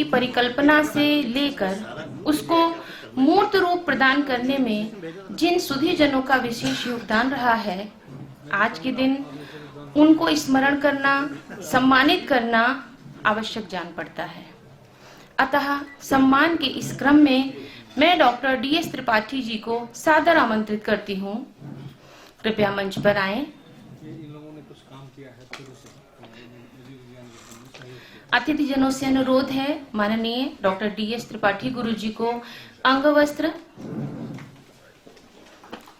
की परिकल्पना से लेकर उसको मूर्त रूप प्रदान करने में जिन सुधीजनों का विशेष योगदान रहा है, आज के दिन उनको स्मरण करना, सम्मानित करना आवश्यक जान पड़ता है। अतः सम्मान के इस क्रम में मैं डॉक्टर DS त्रिपाठी जी को सादर आमंत्रित करती हूँ। कृपया मंच पर आएं। अतिथिजनों से अनुरोध है, माननीय डॉक्टर DS त्रिपाठी गुरु जी को अंगवस्त्र,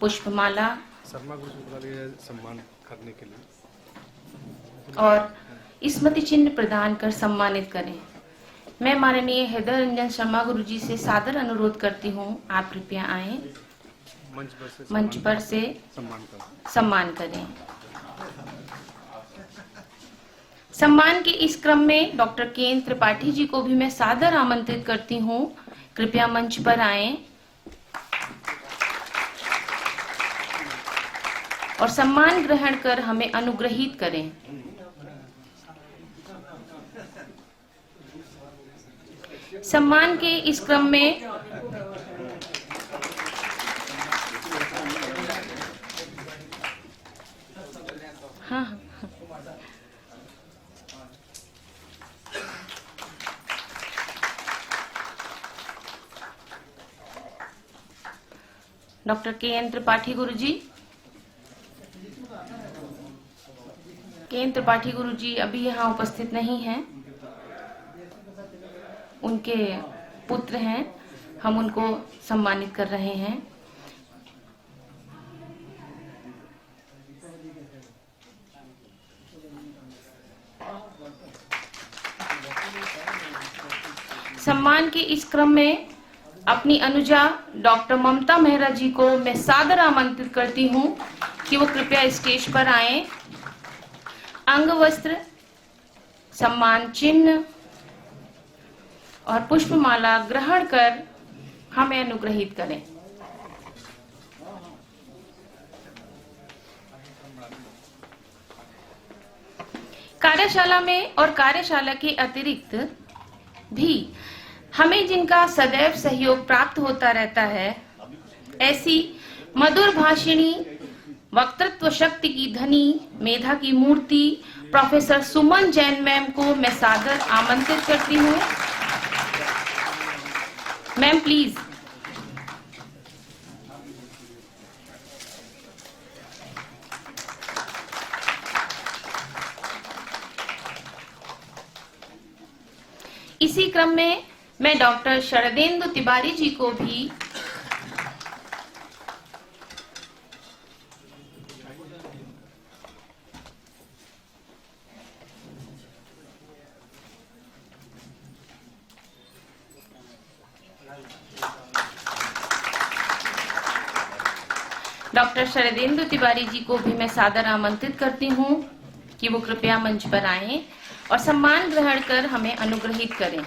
पुष्पमाला सम्मान करने के लिए और स्मृति चिन्ह प्रदान कर सम्मानित करें। मैं माननीय हृदय रंजन शर्मा गुरु जी से सादर अनुरोध करती हूँ, आप कृपया आएं, मंच पर से सम्मान करें। सम्मान के इस क्रम में डॉक्टर KN त्रिपाठी जी को भी मैं सादर आमंत्रित करती हूँ, कृपया मंच पर आएं और सम्मान ग्रहण कर हमें अनुग्रहित करें। सम्मान के इस क्रम में हाँ डॉक्टर KN त्रिपाठी गुरु जी, KN त्रिपाठी गुरु जी अभी यहाँ उपस्थित नहीं हैं, उनके पुत्र हैं, हम उनको सम्मानित कर रहे हैं। सम्मान के इस क्रम में अपनी अनुजा डॉक्टर ममता मेहरा जी को मैं सादर आमंत्रित करती हूँ कि वो कृपया स्टेज पर आएं। अंगवस्त्र, सम्मान चिन्ह और पुष्पमाला ग्रहण कर हमें अनुग्रहित करें। कार्यशाला में और कार्यशाला के अतिरिक्त भी हमें जिनका सदैव सहयोग प्राप्त होता रहता है, ऐसी मधुर भाषिणी, वक्तृत्व शक्ति की धनी, मेधा की मूर्ति प्रोफेसर सुमन जैन मैम को मैं सादर आमंत्रित करती हूँ। Ma'am please. इसी क्रम में मैं डॉक्टर शरदेंदु तिवारी जी को भी मैं सादर आमंत्रित करती हूँ कि वो कृपया मंच पर आएं और सम्मान ग्रहण कर हमें अनुग्रहित करें।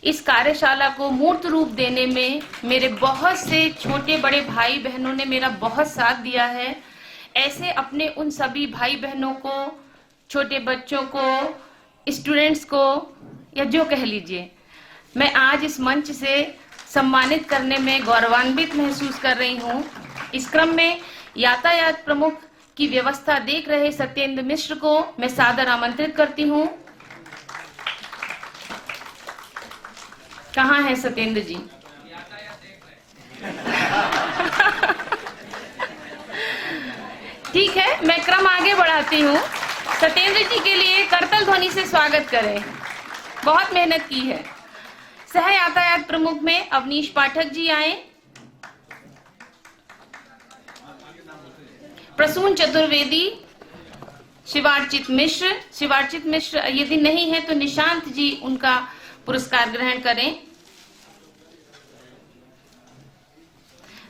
इस कार्यशाला को मूर्त रूप देने में मेरे बहुत से छोटे बड़े भाई बहनों ने मेरा बहुत साथ दिया है। ऐसे अपने उन सभी भाई बहनों को, छोटे बच्चों को, स्टूडेंट्स को, या जो कह लीजिए, मैं आज इस मंच से सम्मानित करने में गौरवान्वित महसूस कर रही हूँ। इस क्रम में यातायात प्रमुख की व्यवस्था देख रहे सत्येंद्र मिश्र को मैं सादर आमंत्रित करती हूँ। कहाँ है सत्येंद्र जी? ठीक है, मैं क्रम आगे बढ़ाती हूँ। सत्येंद्र जी के लिए करतल ध्वनि से स्वागत करें, बहुत मेहनत की है। सह यातायात प्रमुख में अवनीश पाठक जी आए। प्रसून चतुर्वेदी, शिवार्चित मिश्र यदि नहीं है तो निशांत जी उनका पुरस्कार ग्रहण करें।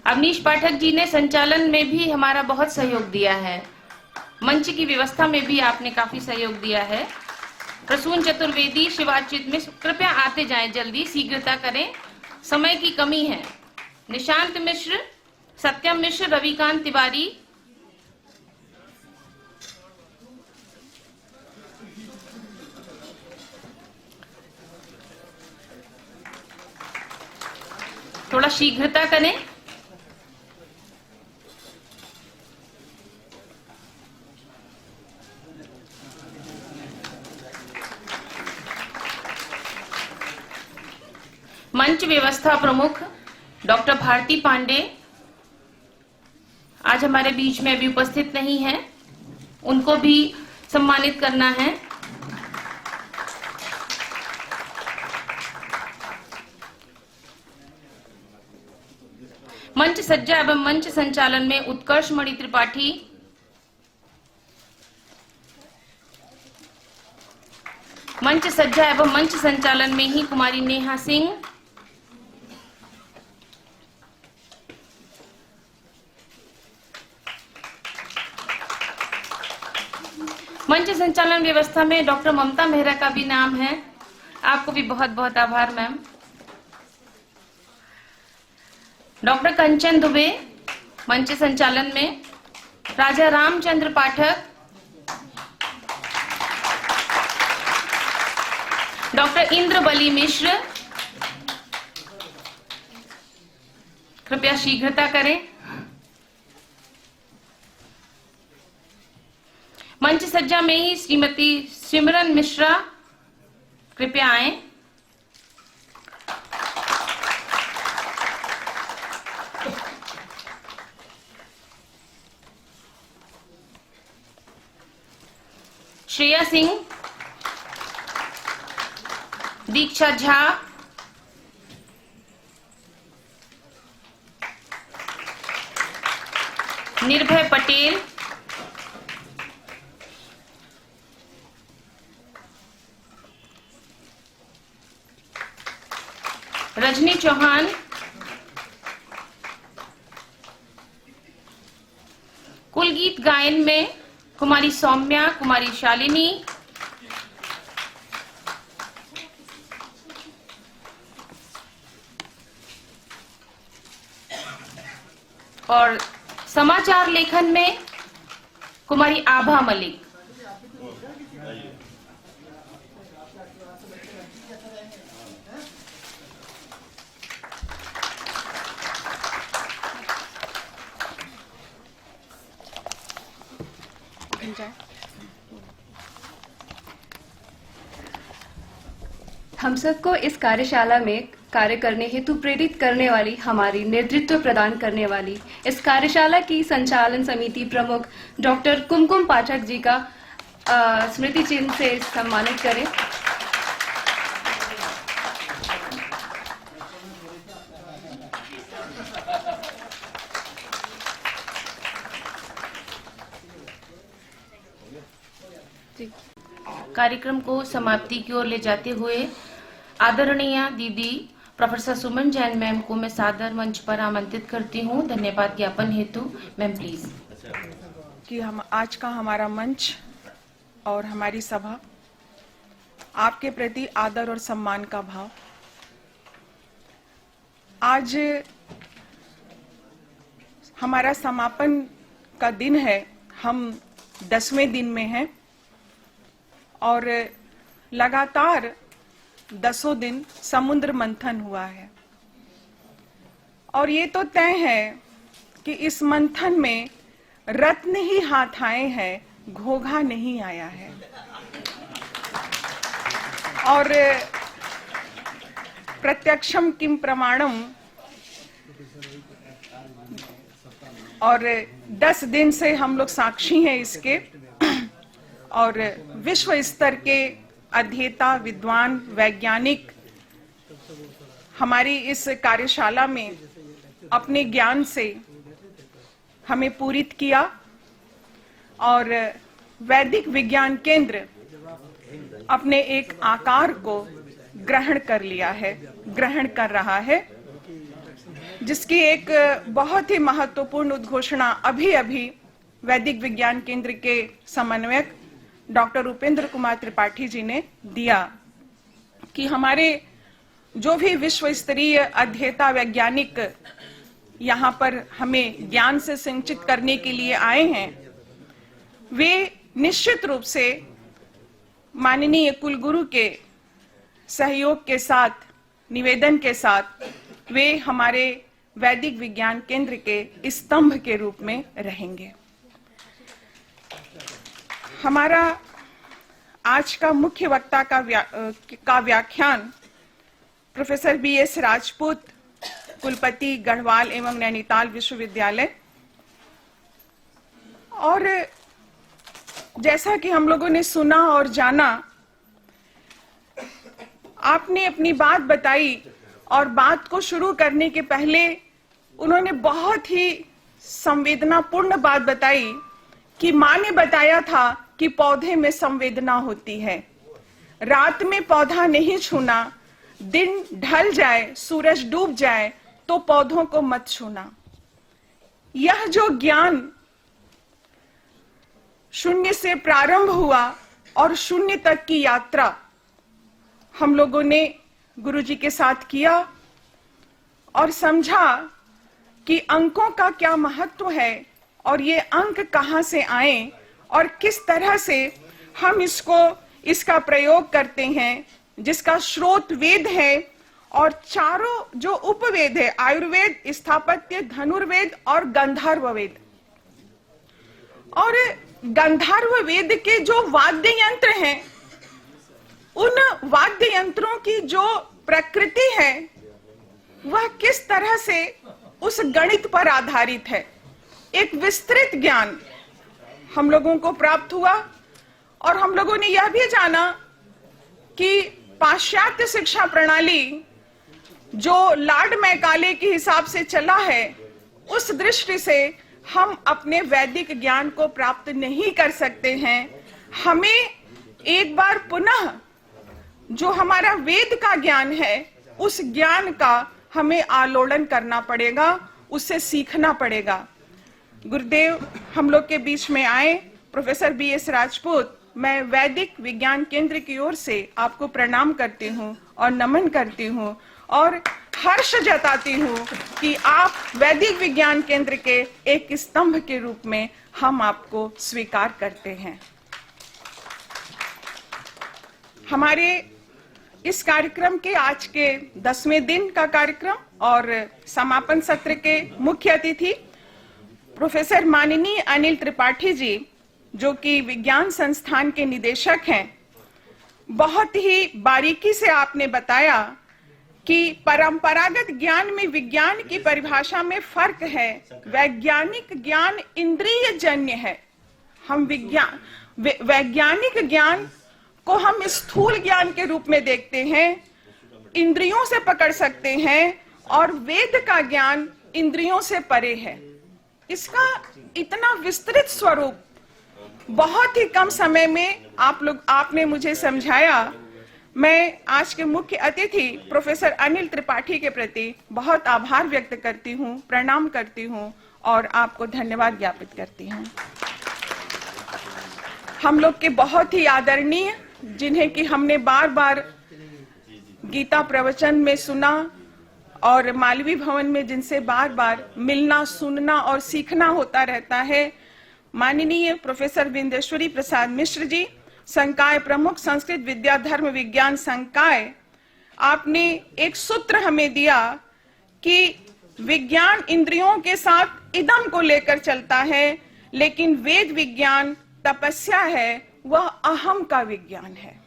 अवनीश पाठक जी ने संचालन में भी हमारा बहुत सहयोग दिया है, मंच की व्यवस्था में भी आपने काफी सहयोग दिया है। प्रसून चतुर्वेदी, शिवार्चित मिश्र कृपया आते जाएं, जल्दी शीघ्रता करें, समय की कमी है। निशांत मिश्र, सत्यम मिश्र, रविकांत तिवारी, थोड़ा शीघ्रता करें। मंच व्यवस्था प्रमुख डॉक्टर भारती पांडे आज हमारे बीच में अभी उपस्थित नहीं है, उनको भी सम्मानित करना है। मंच सज्जा एवं मंच संचालन में उत्कर्ष मणि त्रिपाठी, मंच सज्जा एवं मंच संचालन में ही कुमारी नेहा सिंह, मंच संचालन व्यवस्था में डॉक्टर ममता मेहरा का भी नाम है, आपको भी बहुत बहुत आभार मैम। डॉक्टर कंचन दुबे मंच संचालन में, राजा रामचंद्र पाठक, डॉक्टर इंद्रबली मिश्र, कृपया शीघ्रता करें। मंच सज्जा में ही श्रीमती सिमरन मिश्रा, कृपया आएं। श्रेया सिंह, दीक्षा झा, निर्भय पटेल, रजनी चौहान, कुलगीत गायन में कुमारी सौम्या, कुमारी शालिनी, और समाचार लेखन में कुमारी आभा मलिक। हम सबको इस कार्यशाला में कार्य करने हेतु प्रेरित करने वाली, हमारी नेतृत्व प्रदान करने वाली इस कार्यशाला की संचालन समिति प्रमुख डॉक्टर कुमकुम पाठक जी का स्मृति चिन्ह से सम्मानित करें। कार्यक्रम को समाप्ति की ओर ले जाते हुए आदरणीय दीदी प्रोफेसर सुमन जैन मैम को मैं सादर मंच पर आमंत्रित करती हूँ धन्यवाद ज्ञापन हेतु। Ma'am please. कि हम आज का हमारा मंच और हमारी सभा आपके प्रति आदर और सम्मान का भाव। आज हमारा समापन का दिन है, हम 10वें दिन में हैं और लगातार 10 दिन समुद्र मंथन हुआ है और ये तो तय है कि इस मंथन में रत्न ही हाथ आए हैं, घोघा नहीं आया है। और प्रत्यक्षम किम प्रमाणम, और 10 दिन से हम लोग साक्षी हैं इसके, और विश्व स्तर के अध्येता, विद्वान, वैज्ञानिक हमारी इस कार्यशाला में अपने ज्ञान से हमें पूरित किया और वैदिक विज्ञान केंद्र अपने एक आकार को ग्रहण कर लिया है, ग्रहण कर रहा है, जिसकी एक बहुत ही महत्वपूर्ण उद्घोषणा अभी वैदिक विज्ञान केंद्र के समन्वयक डॉक्टर उपेंद्र कुमार त्रिपाठी जी ने दिया कि हमारे जो भी विश्व स्तरीय अध्येता वैज्ञानिक यहाँ पर हमें ज्ञान से सिंचित करने के लिए आए हैं, वे निश्चित रूप से माननीय कुलगुरु के सहयोग के साथ, निवेदन के साथ वे हमारे वैदिक विज्ञान केंद्र के स्तंभ के रूप में रहेंगे। हमारा आज का मुख्य वक्ता का व्याख्यान प्रोफेसर BS राजपूत, कुलपति गढ़वाल एवं नैनीताल विश्वविद्यालय। और जैसा कि हम लोगों ने सुना और जाना, आपने अपनी बात बताई और बात को शुरू करने के पहले उन्होंने बहुत ही संवेदनापूर्ण बात बताई कि माँ ने बताया था कि पौधे में संवेदना होती है, रात में पौधा नहीं छूना, दिन ढल जाए, सूरज डूब जाए तो पौधों को मत छूना। यह जो ज्ञान शून्य से प्रारंभ हुआ और शून्य तक की यात्रा हम लोगों ने गुरुजी के साथ किया और समझा कि अंकों का क्या महत्व है और ये अंक कहाँ से आए और किस तरह से हम इसका प्रयोग करते हैं, जिसका स्रोत वेद है और चारों जो उपवेद है, आयुर्वेद, स्थापत्य, धनुर्वेद और गंधर्व वेद। और गंधर्व वेद के जो वाद्य यंत्र हैं, उन वाद्य यंत्रों की जो प्रकृति है वह किस तरह से उस गणित पर आधारित है, एक विस्तृत ज्ञान हम लोगों को प्राप्त हुआ। और हम लोगों ने यह भी जाना कि पाश्चात्य शिक्षा प्रणाली जो लॉर्ड मैकाले के हिसाब से चला है, उस दृष्टि से हम अपने वैदिक ज्ञान को प्राप्त नहीं कर सकते हैं। हमें एक बार पुनः जो हमारा वेद का ज्ञान है, उस ज्ञान का हमें आलोड़न करना पड़ेगा, उससे सीखना पड़ेगा। गुरुदेव हम लोग के बीच में आए, प्रोफेसर BS राजपूत, मैं वैदिक विज्ञान केंद्र की ओर से आपको प्रणाम करती हूँ और नमन करती हूँ और हर्ष जताती हूँ कि आप वैदिक विज्ञान केंद्र के एक स्तंभ के रूप में हम आपको स्वीकार करते हैं। हमारे इस कार्यक्रम के आज के 10वें दिन का कार्यक्रम और समापन सत्र के मुख्य अतिथि प्रोफेसर माननीय अनिल त्रिपाठी जी, जो कि विज्ञान संस्थान के निदेशक हैं, बहुत ही बारीकी से आपने बताया कि परंपरागत ज्ञान में विज्ञान की परिभाषा में फर्क है। वैज्ञानिक ज्ञान इंद्रिय जन्य है। हम वैज्ञानिक ज्ञान को हम स्थूल ज्ञान के रूप में देखते हैं, इंद्रियों से पकड़ सकते हैं, और वेद का ज्ञान इंद्रियों से परे है। इसका इतना विस्तृत स्वरूप बहुत ही कम समय में आपने मुझे समझाया। मैं आज के मुख्य अतिथि प्रोफेसर अनिल त्रिपाठी के प्रति बहुत आभार व्यक्त करती हूँ, प्रणाम करती हूँ और आपको धन्यवाद ज्ञापित करती हूँ। हम लोग के बहुत ही आदरणीय, जिन्हें कि हमने बार बार गीता प्रवचन में सुना और मालवीय भवन में जिनसे बार बार मिलना, सुनना और सीखना होता रहता है, माननीय प्रोफेसर विंदेश्वरी प्रसाद मिश्र जी, संकाय प्रमुख, संस्कृत विद्या धर्म विज्ञान संकाय, आपने एक सूत्र हमें दिया कि विज्ञान इंद्रियों के साथ इदम को लेकर चलता है, लेकिन वेद विज्ञान तपस्या है, वह अहम का विज्ञान है।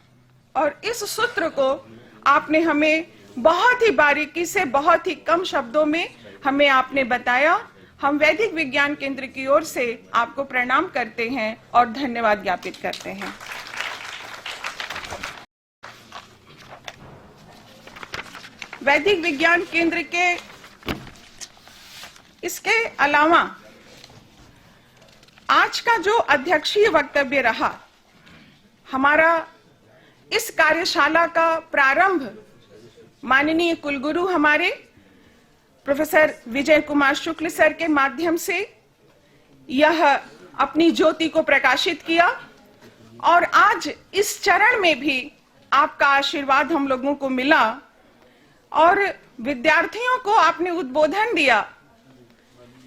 और इस सूत्र को आपने हमें बहुत ही बारीकी से, बहुत ही कम शब्दों में हमें आपने बताया। हम वैदिक विज्ञान केंद्र की ओर से आपको प्रणाम करते हैं और धन्यवाद ज्ञापित करते हैं। वैदिक विज्ञान केंद्र के इसके अलावा आज का जो अध्यक्षीय वक्तव्य रहा, हमारा इस कार्यशाला का प्रारंभ माननीय कुलगुरु हमारे प्रोफेसर विजय कुमार शुक्ल सर के माध्यम से यह अपनी ज्योति को प्रकाशित किया, और आज इस चरण में भी आपका आशीर्वाद हम लोगों को मिला और विद्यार्थियों को आपने उद्बोधन दिया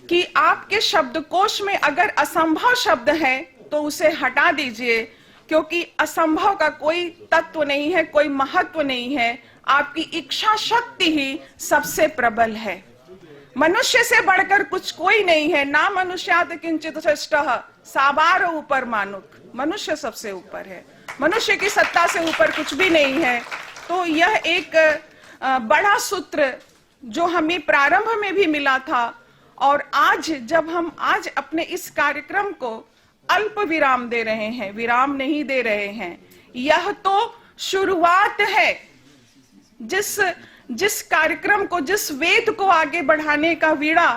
कि आपके शब्दकोश में अगर असंभव शब्द है तो उसे हटा दीजिए, क्योंकि असंभव का कोई तत्व नहीं है, कोई महत्व नहीं है। आपकी इच्छा शक्ति ही सबसे प्रबल है। मनुष्य से बढ़कर कुछ कोई नहीं है। ना मनुष्यात् किंचित श्रेष्ठः साबार ऊपर मानुक। मनुष्य सबसे ऊपर है, मनुष्य की सत्ता से ऊपर कुछ भी नहीं है। तो यह एक बड़ा सूत्र जो हमें प्रारंभ में भी मिला था, और आज जब हम आज अपने इस कार्यक्रम को अल्प विराम दे रहे हैं, विराम नहीं दे रहे हैं, यह तो शुरुआत है। जिस कार्यक्रम को, जिस वेद को आगे बढ़ाने का बीड़ा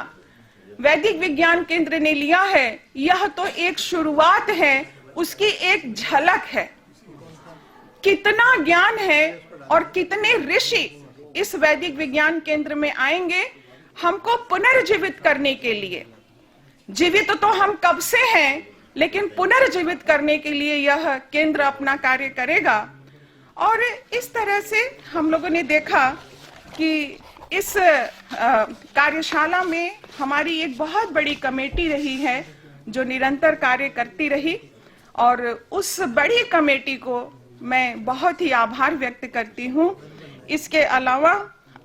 वैदिक विज्ञान केंद्र ने लिया है, यह तो एक शुरुआत है, उसकी एक झलक है। कितना ज्ञान है और कितने ऋषि इस वैदिक विज्ञान केंद्र में आएंगे हमको पुनर्जीवित करने के लिए। जीवित तो हम कब से हैं, लेकिन पुनर्जीवित करने के लिए यह केंद्र अपना कार्य करेगा। और इस तरह से हम लोगों ने देखा कि इस कार्यशाला में हमारी एक बहुत बड़ी कमेटी रही है जो निरंतर कार्य करती रही, और उस बड़ी कमेटी को मैं बहुत ही आभार व्यक्त करती हूँ। इसके अलावा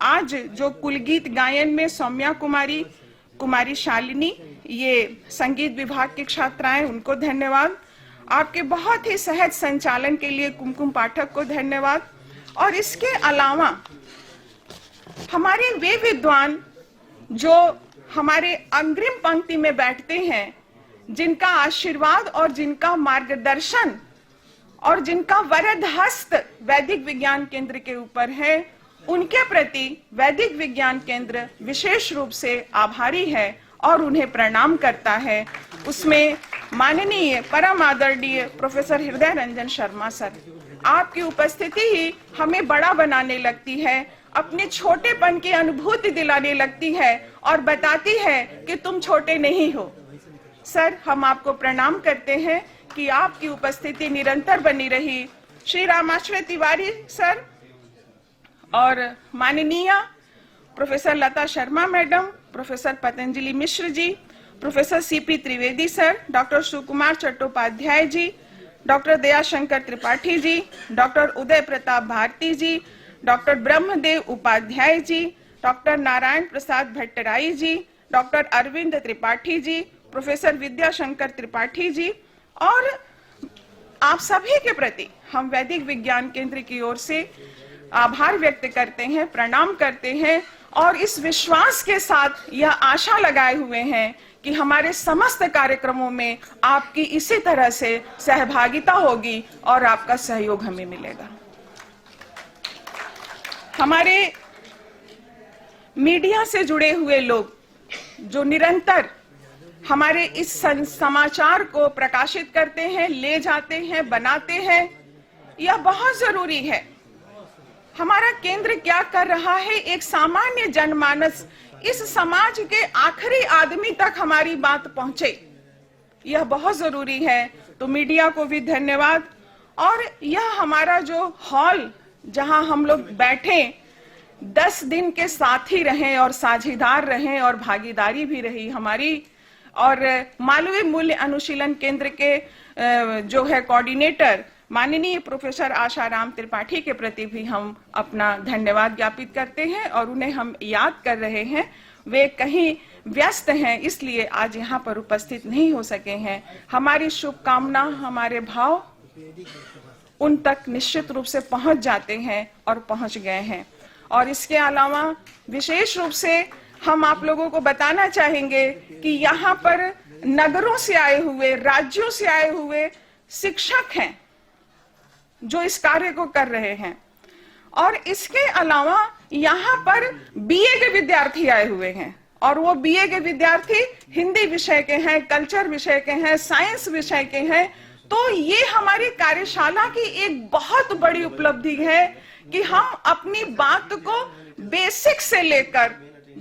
आज जो कुलगीत गायन में सौम्या कुमारी, कुमारी शालिनी, ये संगीत विभाग की छात्राएं, उनको धन्यवाद। आपके बहुत ही सहज संचालन के लिए कुमकुम पाठक को धन्यवाद। और इसके अलावा हमारे वे विद्वान जो हमारे अग्रिम पंक्ति में बैठते हैं, जिनका आशीर्वाद और जिनका मार्गदर्शन और जिनका वरद हस्त वैदिक विज्ञान केंद्र के ऊपर है, उनके प्रति वैदिक विज्ञान केंद्र विशेष रूप से आभारी है और उन्हें प्रणाम करता है। उसमें माननीय परम आदरणीय प्रोफेसर हृदय रंजन शर्मा सर, आपकी उपस्थिति ही हमें बड़ा बनाने लगती है, अपने छोटेपन की अनुभूति दिलाने लगती है और बताती है कि तुम छोटे नहीं हो। सर, हम आपको प्रणाम करते हैं कि आपकी उपस्थिति निरंतर बनी रही। श्री रामाश्रय तिवारी सर और माननीय professor Lata Sharma madam, professor Patanjali Mishra ji, professor CP Trivedi sir, doctor Sukumar Chattopadhyay ji, doctor Dayashankar Tripathi ji, doctor Uday Pratap Bharati ji, doctor Brahmadev Upadhyay ji, doctor Narayan Prasad Bhattarai ji, doctor Arvind Tripathi ji, professor Vidyashankar Tripathi ji, और आप सभी के प्रति हम वैदिक विज्ञान केंद्र की ओर से आभार व्यक्त करते हैं, प्रणाम करते हैं, और इस विश्वास के साथ यह आशा लगाए हुए हैं कि हमारे समस्त कार्यक्रमों में आपकी इसी तरह से सहभागिता होगी और आपका सहयोग हमें मिलेगा। हमारे मीडिया से जुड़े हुए लोग जो निरंतर हमारे इस समाचार को प्रकाशित करते हैं, ले जाते हैं, बनाते हैं, यह बहुत जरूरी है। हमारा केंद्र क्या कर रहा है, एक सामान्य जनमानस, इस समाज के आखिरी आदमी तक हमारी बात पहुंचे, यह बहुत जरूरी है। तो मीडिया को भी धन्यवाद। और यह हमारा जो हॉल जहां हम लोग बैठे, 10 दिन के साथी रहे और साझीदार रहे और भागीदारी भी रही हमारी, और मालवीय मूल्य अनुशीलन केंद्र के जो है कोऑर्डिनेटर माननीय प्रोफेसर आशाराम त्रिपाठी के प्रति भी हम अपना धन्यवाद ज्ञापित करते हैं और उन्हें हम याद कर रहे हैं। वे कहीं व्यस्त हैं, इसलिए आज यहाँ पर उपस्थित नहीं हो सके हैं। हमारी शुभकामना, हमारे भाव उन तक निश्चित रूप से पहुंच जाते हैं और पहुंच गए हैं। और इसके अलावा विशेष रूप से हम आप लोगों को बताना चाहेंगे कि यहाँ पर नगरों से आए हुए, राज्यों से आए हुए शिक्षक हैं जो इस कार्य को कर रहे हैं, और इसके अलावा यहाँ पर बीए के विद्यार्थी आए हुए हैं, और वो बीए के विद्यार्थी हिंदी विषय के हैं, कल्चर विषय के हैं, साइंस विषय के हैं। तो ये हमारी कार्यशाला की एक बहुत बड़ी उपलब्धि है कि हम अपनी बात को बेसिक से लेकर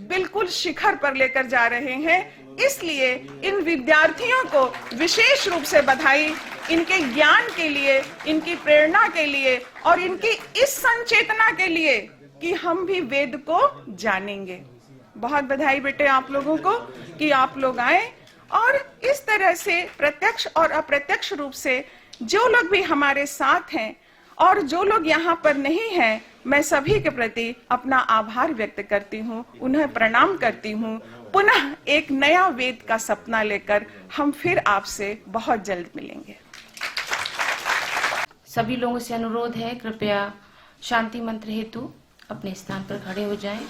बिल्कुल शिखर पर लेकर जा रहे हैं। इसलिए इन विद्यार्थियों को विशेष रूप से बधाई, इनके ज्ञान के लिए, इनकी प्रेरणा के लिए और इनकी इस संचेतना के लिए कि हम भी वेद को जानेंगे। बहुत बधाई बेटे आप लोगों को कि आप लोग आए, और इस तरह से प्रत्यक्ष और अप्रत्यक्ष रूप से जो लोग भी हमारे साथ हैं और जो लोग यहाँ पर नहीं हैं, मैं सभी के प्रति अपना आभार व्यक्त करती हूँ, उन्हें प्रणाम करती हूँ। पुनः एक नया वेद का सपना लेकर हम फिर आपसे बहुत जल्द मिलेंगे। सभी लोगों से अनुरोध है, कृपया शांति मंत्र हेतु अपने स्थान पर खड़े हो जाएं।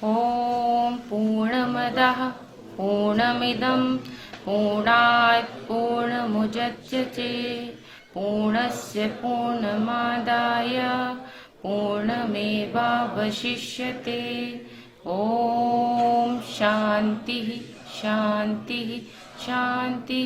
ओम पूर्णमदः पूर्णमिदं पूर्णात् पूर्णमुदच्यते पूर्णस्य पूर्णमादाय पूर्णमेवावशिष्यते। ओम शांति शांति शांति।